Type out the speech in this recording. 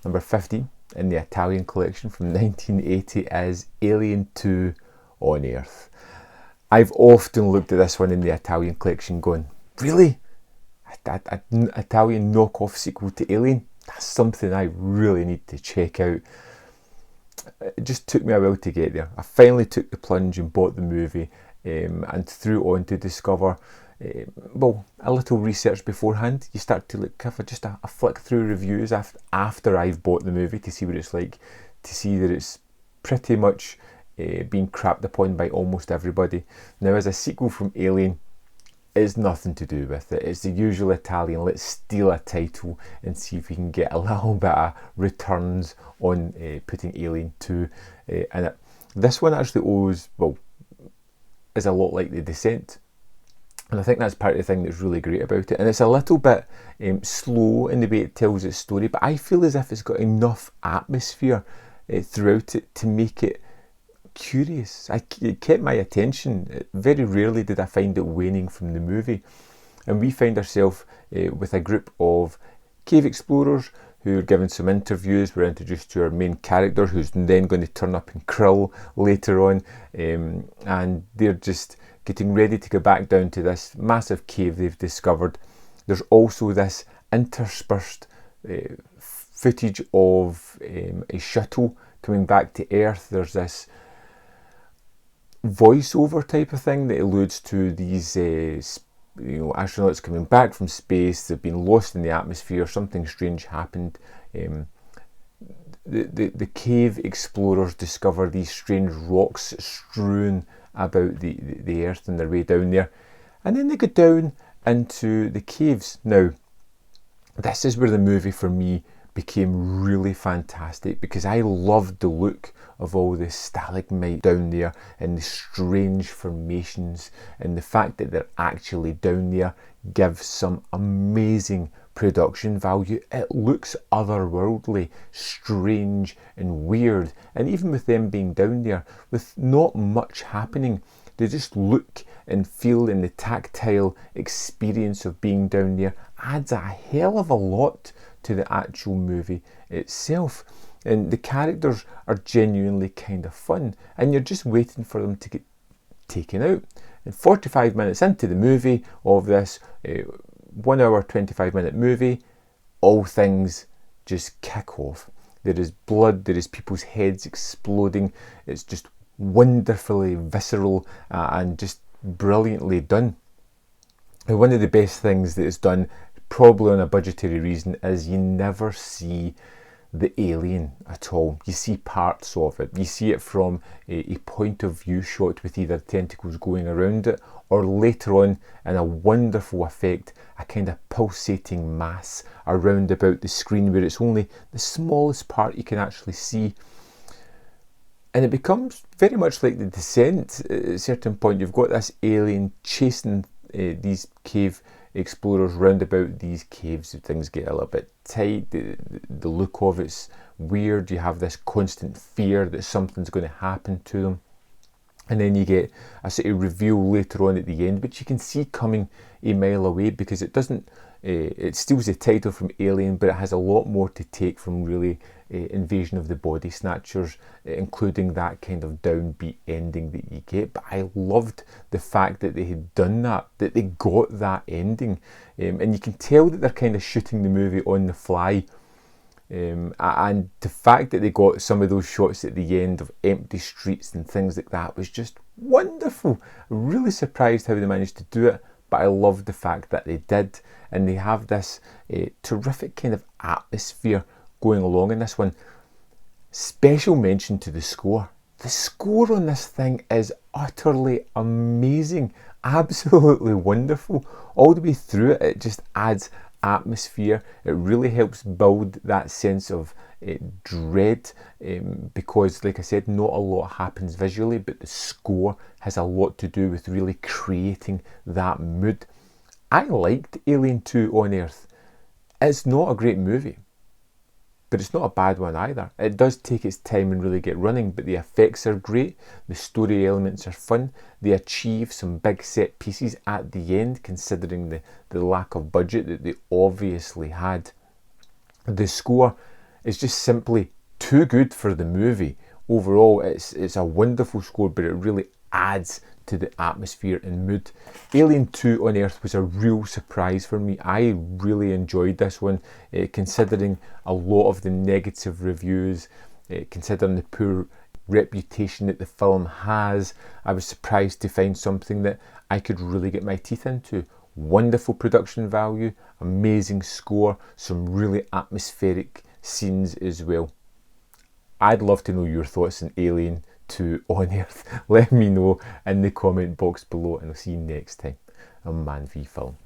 Number 15 in the Italian collection from 1980 is Alien 2 on Earth. I've often looked at this one in the Italian collection going, really? An Italian knockoff sequel to Alien? That's something I really need to check out. It just took me a while to get there. I finally took the plunge and bought the movie, and threw it on to discover, a little research beforehand. You start to look, just a flick through reviews after I've bought the movie to see what it's like, to see that it's pretty much being crapped upon by almost everybody. Now, as a sequel from Alien, it's nothing to do with it. It's the usual Italian, let's steal a title and see if we can get a little bit of returns on putting Alien 2 in it. This one actually is a lot like The Descent. And I think that's part of the thing that's really great about it. And it's a little bit slow in the way it tells its story, but I feel as if it's got enough atmosphere throughout it to make it curious. It kept my attention. Very rarely did I find it waning from the movie. And we find ourselves with a group of cave explorers who are given some interviews. We're introduced to our main character, who's then going to turn up in Krill later on, and they're just getting ready to go back down to this massive cave they've discovered. There's also this interspersed footage of a shuttle coming back to Earth. There's this voiceover type of thing that alludes to these astronauts coming back from space. They've been lost in the atmosphere. Something strange happened. The cave explorers discover these strange rocks strewn about the Earth on their way down there, and then they go down into the caves. Now, this is where the movie for me became really fantastic, because I loved the look of all the stalagmite down there and the strange formations, and the fact that they're actually down there gives some amazing production value. It looks otherworldly, strange and weird, and even with them being down there with not much happening, they just look and feel, in the tactile experience of being down there adds a hell of a lot to the actual movie itself. And the characters are genuinely kind of fun, and you're just waiting for them to get taken out. And 45 minutes into the movie of this 1 hour 25-minute movie, all things just kick off. There is blood, there is people's heads exploding. It's just wonderfully visceral and just brilliantly done. And one of the best things that is done, probably on a budgetary reason, is you never see the alien at all. You see parts of it. You see it from a point of view shot with either tentacles going around it, or later on in a wonderful effect, a kind of pulsating mass around about the screen where it's only the smallest part you can actually see. And it becomes very much like The Descent. At a certain point, you've got this alien chasing these cave explorers round about these caves. Things get a little bit tight. The look of it's weird. You have this constant fear that something's going to happen to them. And then you get a sort of reveal later on at the end, which you can see coming a mile away, because it doesn't, it steals the title from Alien, but it has a lot more to take from really Invasion of the Body Snatchers, including that kind of downbeat ending that you get. But I loved the fact that they had done that they got that ending. And you can tell that they're kind of shooting the movie on the fly. And the fact that they got some of those shots at the end of empty streets and things like that was just wonderful. Really surprised how they managed to do it, but I loved the fact that they did. And they have this terrific kind of atmosphere going along in this one. Special mention to the score. The score on this thing is utterly amazing, absolutely wonderful. All the way through it, it just adds atmosphere. It really helps build that sense of dread, because, like I said, not a lot happens visually, but the score has a lot to do with really creating that mood. I liked Alien 2 on Earth. It's not a great movie, but it's not a bad one either. It does take its time and really get running, but the effects are great, the story elements are fun, they achieve some big set pieces at the end, considering the lack of budget that they obviously had. The score is just simply too good for the movie. Overall, it's a wonderful score, but it really adds to the atmosphere and mood. Alien 2 on Earth was a real surprise for me. I really enjoyed this one, considering a lot of the negative reviews, considering the poor reputation that the film has. I was surprised to find something that I could really get my teeth into. Wonderful production value, amazing score, some really atmospheric scenes as well. I'd love to know your thoughts on Alien 2 on Earth. Let me know in the comment box below, and I'll see you next time on Man v Film.